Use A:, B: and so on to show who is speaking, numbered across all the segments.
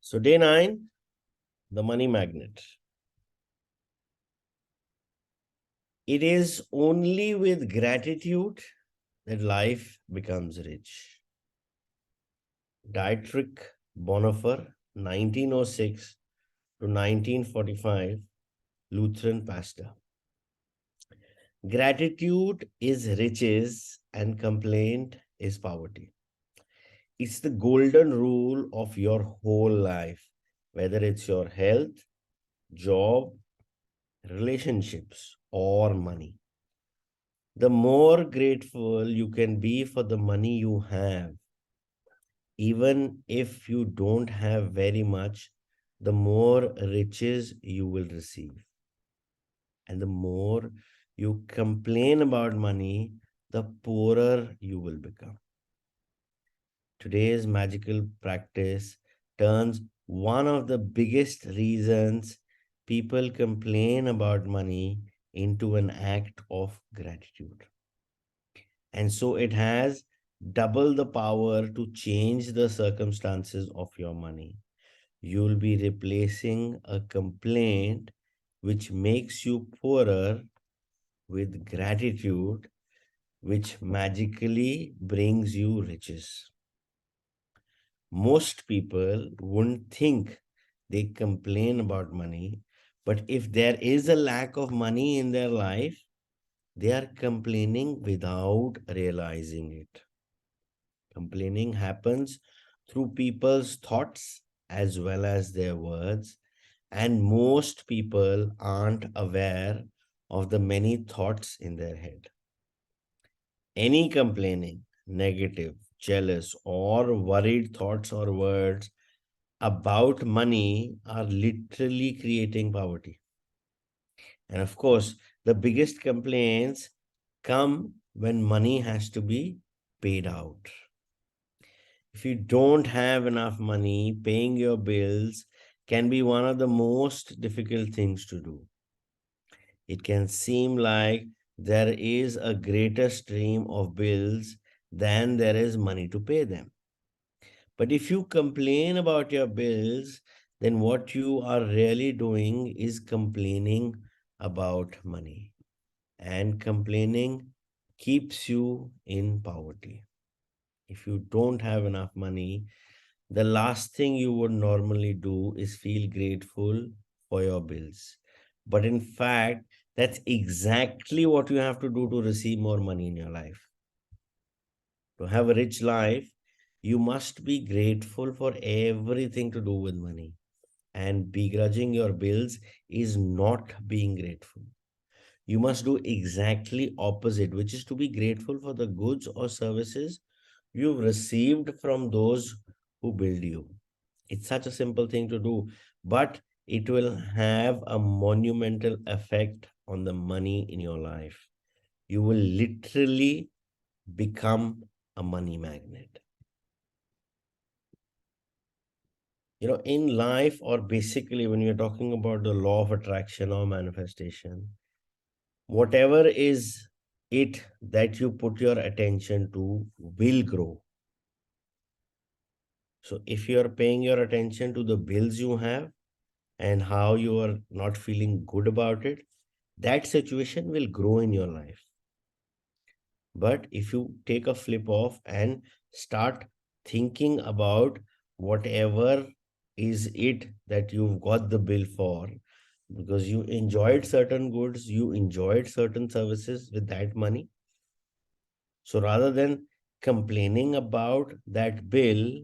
A: So day 9, the money magnet. It is only with gratitude that life becomes rich. Dietrich Bonhoeffer, 1906 to 1945, Lutheran pastor. Gratitude is riches and complaint is poverty. It's the golden rule of your whole life, whether it's your health, job, relationships, or money. The more grateful you can be for the money you have, even if you don't have very much, the more riches you will receive. And the more you complain about money, the poorer you will become. Today's magical practice turns one of the biggest reasons people complain about money into an act of gratitude. And so it has double the power to change the circumstances of your money. You'll be replacing a complaint which makes you poorer with gratitude, which magically brings you riches. Most people wouldn't think they complain about money, but if there is a lack of money in their life, they are complaining without realizing it. Complaining happens through people's thoughts as well as their words, and most people aren't aware of the many thoughts in their head. Any complaining, negative, jealous, or worried thoughts or words about money are literally creating poverty. And of course, the biggest complaints come when money has to be paid out. If you don't have enough money, paying your bills can be one of the most difficult things to do. It can seem like there is a greater stream of bills than there is money to pay them. But if you complain about your bills, then what you are really doing is complaining about money. And complaining keeps you in poverty. If you don't have enough money, the last thing you would normally do is feel grateful for your bills. But in fact, that's exactly what you have to do to receive more money in your life. To have a rich life, you must be grateful for everything to do with money. And begrudging your bills is not being grateful. You must do exactly opposite, which is to be grateful for the goods or services you've received from those who build you. It's such a simple thing to do, but it will have a monumental effect on the money in your life. You will literally become a money magnet. In life, or basically when you're talking about the law of attraction or manifestation, whatever is it that you put your attention to will grow. So if you are paying your attention to the bills you have and how you are not feeling good about it, that situation will grow in your life. But if you take a flip off and start thinking about whatever is it that you've got the bill for, because you enjoyed certain goods, you enjoyed certain services with that money. So rather than complaining about that bill,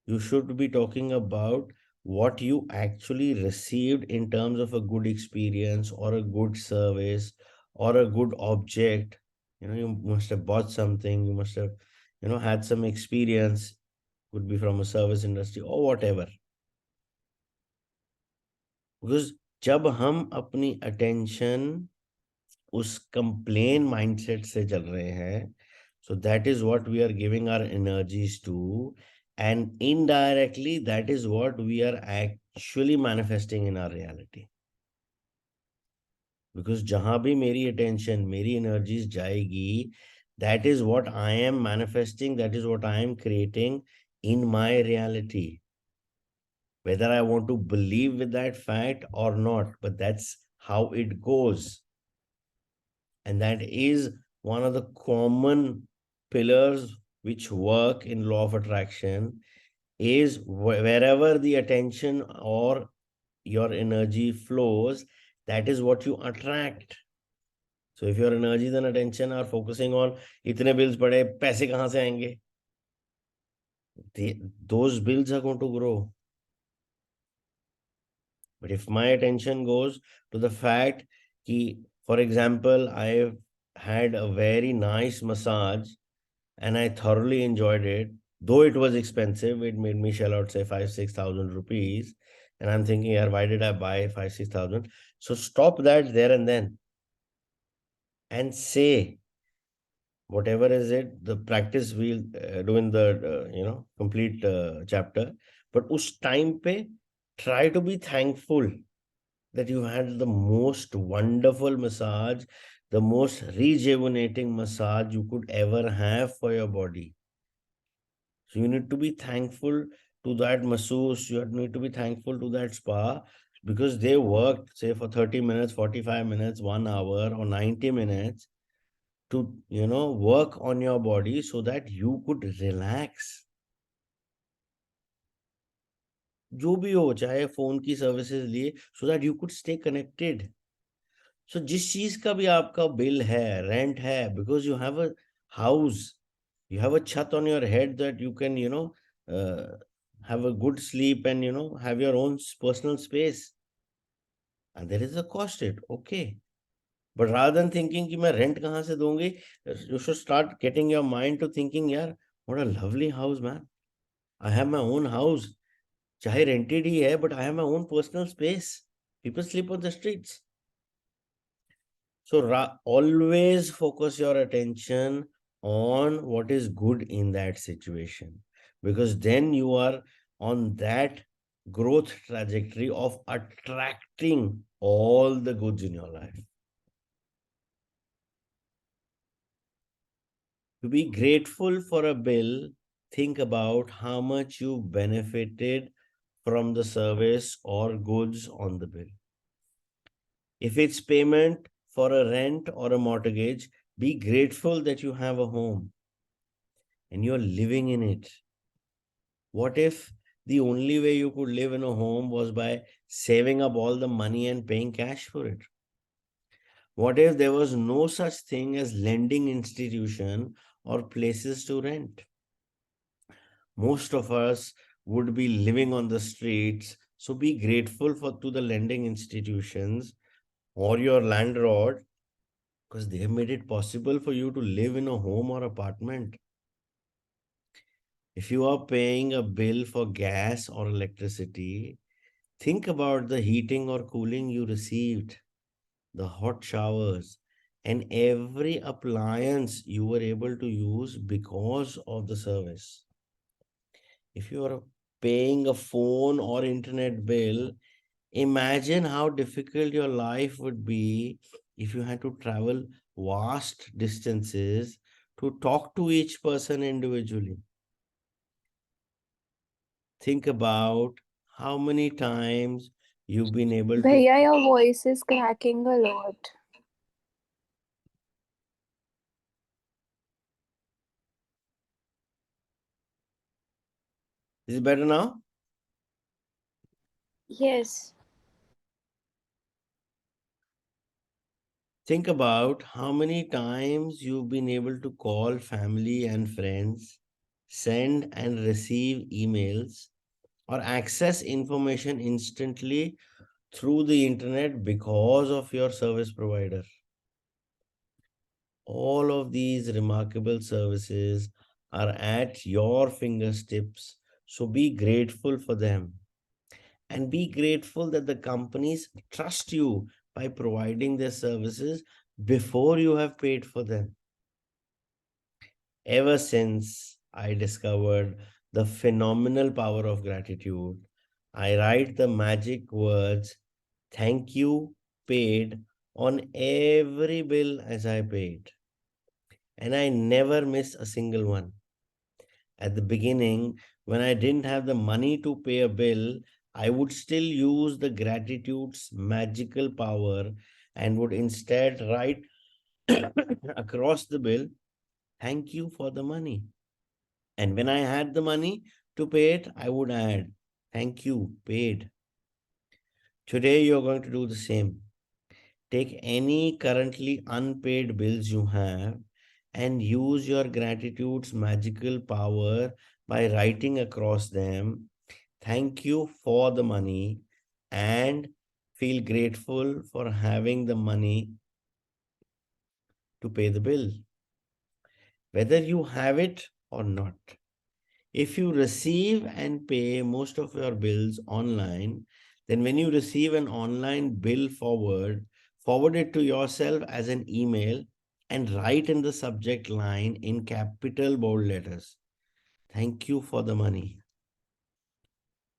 A: you should be talking about what you actually received in terms of a good experience or a good service or a good object. You must have bought something, you must have, had some experience, could be from a service industry or whatever. Because जब हम अपनी attention उस complain mindset से चल रहे हैं, so that is what we are giving our energies to, and indirectly that is what we are actually manifesting in our reality. Because जहां भी मेरी attention, मेरी energies जाएगी, that is what I am manifesting, that is what I am creating in my reality. whether I want to believe with that fact or not, but that's how it goes. And that is one of the common pillars which work in law of attraction, is wherever the attention or your energy flows, that is what you attract. So if your energies and attention are focusing on itne bills pade, paise kahan se aayenge? Those bills are going to grow. But if my attention goes to the fact that, for example, I had a very nice massage and I thoroughly enjoyed it, though it was expensive, it made me shell out say 5,000-6,000 rupees. And I'm thinking, yeah, why did I buy 5,000-6,000? So stop that there and then and say, whatever is it, the practice we'll do in the complete chapter. But us time pe try to be thankful that you had the most wonderful massage, the most rejuvenating massage you could ever have for your body. So you need to be thankful to that masseuse, you need to be thankful to that spa, because they worked, say, for 30 minutes, 45 minutes, 1 hour, or 90 minutes to, work on your body so that you could relax. जो भी हो, चाहे phone की services लिए, so that you could stay connected. So जिस चीज का भी आपका बिल है, रेंट है, because you have a house, you have a chat on your head that you can, have a good sleep and, have your own personal space. And there is a cost it, okay. But rather than thinking कि मैं rent कहाँ से दूंगी, you should start getting your mind to thinking, यार, what a lovely house, man. I have my own house. चाहे rented ही है, but I have my own personal space. People sleep on the streets. So always focus your attention on what is good in that situation, because then you are on that growth trajectory of attracting all the goods in your life. To be grateful for a bill, think about how much you benefited from the service or goods on the bill. If it's payment for a rent or a mortgage, be grateful that you have a home and you're living in it. What if the only way you could live in a home was by saving up all the money and paying cash for it? What if there was no such thing as lending institution or places to rent? Most of us would be living on the streets. So be grateful to the lending institutions or your landlord, because they have made it possible for you to live in a home or apartment. If you are paying a bill for gas or electricity, think about the heating or cooling you received, the hot showers, and every appliance you were able to use because of the service. If you are paying a phone or internet bill, imagine how difficult your life would be if you had to travel vast distances to talk to each person individually. Think about how many times you've been able to.
B: Bhaiya, your voice is cracking a lot.
A: Is it better now?
B: Yes.
A: Think about how many times you've been able to call family and friends, send and receive emails, or access information instantly through the internet because of your service provider. All of these remarkable services are at your fingertips, so be grateful for them. And be grateful that the companies trust you by providing their services before you have paid for them. Ever since I discovered the phenomenal power of gratitude, I write the magic words, thank you, paid, on every bill as I paid. And I never miss a single one. At the beginning, when I didn't have the money to pay a bill, I would still use the gratitude's magical power and would instead write across the bill, thank you for the money. And when I had the money to pay it, I would add, thank you, paid. Today, you're going to do the same. Take any currently unpaid bills you have and use your gratitude's magical power by writing across them, thank you for the money, and feel grateful for having the money to pay the bill, whether you have it or not. If you receive and pay most of your bills online, then when you receive an online bill forward it to yourself as an email and write in the subject line in capital bold letters, thank you for the money.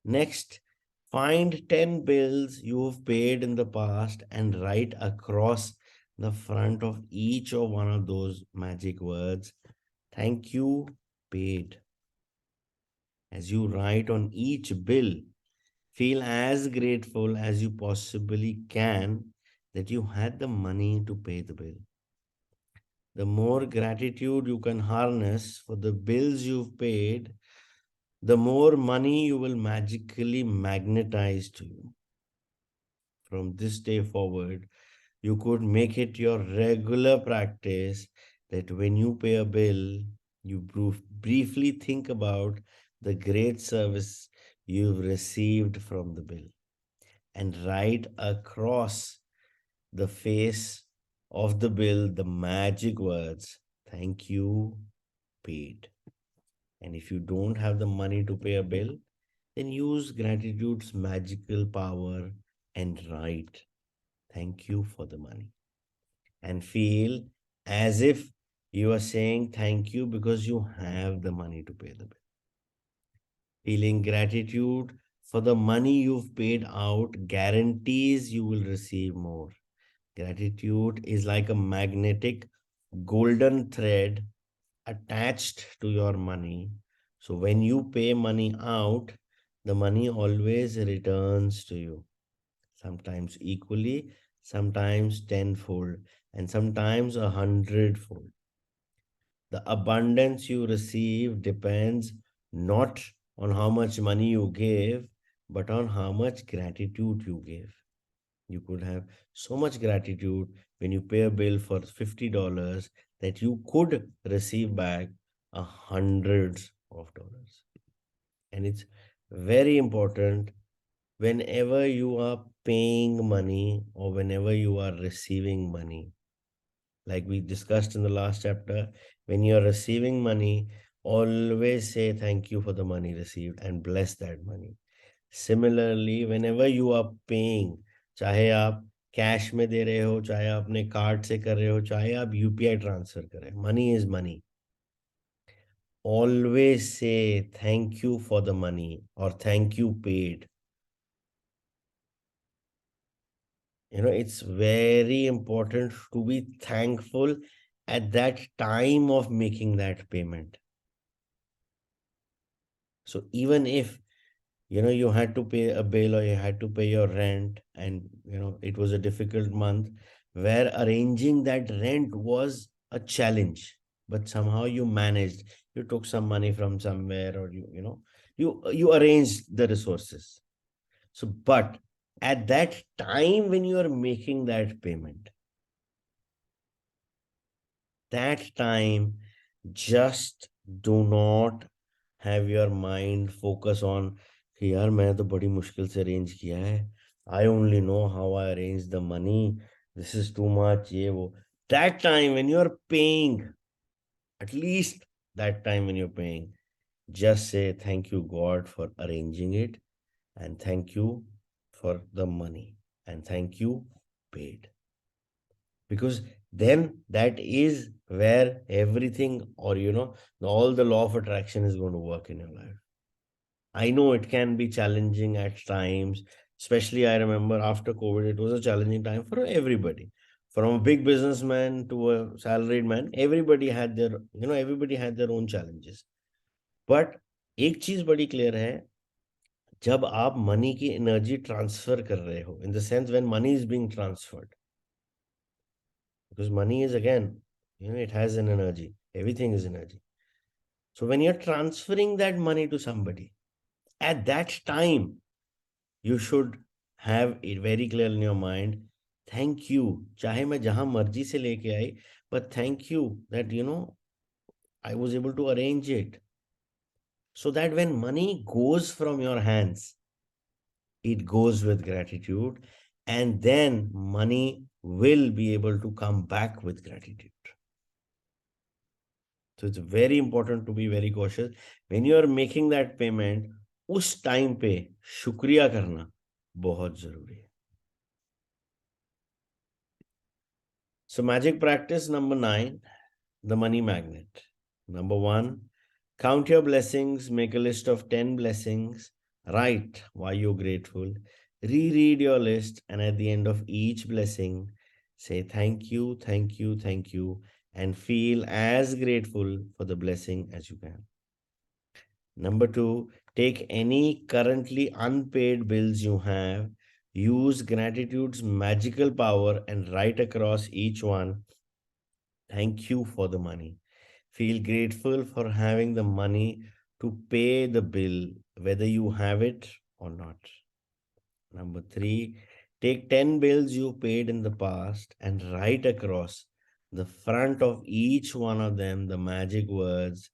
A: Next, find 10 bills you've paid in the past and write across the front of each of one of those magic words, thank you, paid. As you write on each bill, feel as grateful as you possibly can that you had the money to pay the bill. The more gratitude you can harness for the bills you've paid, the more money you will magically magnetize to you. From this day forward, you could make it your regular practice that when you pay a bill, you briefly think about the great service you've received from the bill and write across the face of the bill the magic words, thank you, paid. And if you don't have the money to pay a bill, then use gratitude's magical power and write, thank you for the money. And feel as if you are saying thank you because you have the money to pay the bill. Feeling gratitude for the money you've paid out guarantees you will receive more. Gratitude is like a magnetic golden thread attached to your money. So when you pay money out, the money always returns to you, sometimes equally, sometimes tenfold, and sometimes 100-fold. The abundance you receive depends not on how much money you give, but on how much gratitude you give. You could have so much gratitude when you pay a bill for $50 that you could receive back hundreds of dollars. And it's very important whenever you are paying money or whenever you are receiving money. Like we discussed in the last chapter, when you're receiving money, always say thank you for the money received and bless that money. Similarly, whenever you are paying, चाहे आप cash में दे रहे हो, चाहे अपने card से कर रहे हो, चाहे आप यूपीआई ट्रांसफर करें, money is money. Always say thank you for the money or thank you paid. It's very important to be thankful at that time of making that payment. So even if you had to pay a bill or you had to pay your rent, and it was a difficult month where arranging that rent was a challenge, but somehow you managed. You took some money from somewhere, or you arranged the resources. So but at that time when you are making that payment, that time, just do not have your mind focus on कि यार मैंने तो बड़ी मुश्किल से arrange किया है, I only know how I arrange the money, this is too much, ये वो. That time when you are paying, at least that time when you're paying, just say thank you God for arranging it, and thank you for the money, and thank you paid. Because then that is where everything, or all the law of attraction is going to work in your life. I know it can be challenging at times, especially I remember after COVID, it was a challenging time for everybody. From a big businessman to a salaried man, everybody had their own challenges. But एक चीज बड़ी clear है, जब आप money की energy transfer कर रहे हो, in the sense when money is being transferred, because money is again, it has an energy, everything is energy. So when you're transferring that money to somebody, at that time you should have it very clear in your mind, thank you, चाहे मैं जहां मर्जी से लेके आई, but thank you that I was able to arrange it, so that when money goes from your hands, it goes with gratitude, and then money will be able to come back with gratitude. So it's very important to be very cautious when you are making that payment. उस time पे शुक्रिया करना बहुत जरूरी है. So magic practice number 9, the money magnet. Number 1, count your blessings, make a list of 10 blessings, write why you're grateful, reread your list, and at the end of each blessing, say thank you, thank you, thank you, and feel as grateful for the blessing as you can. Number 2, take any currently unpaid bills you have, use gratitude's magical power, and write across each one, thank you for the money. Feel grateful for having the money to pay the bill, whether you have it or not. Number 3, take 10 bills you paid in the past and write across the front of each one of them the magic words,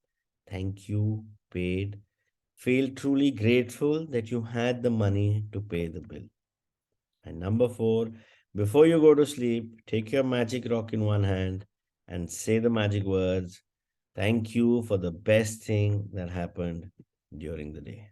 A: thank you, paid. Feel truly grateful that you had the money to pay the bill. And number 4, before you go to sleep, take your magic rock in one hand and say the magic words, thank you for the best thing that happened during the day.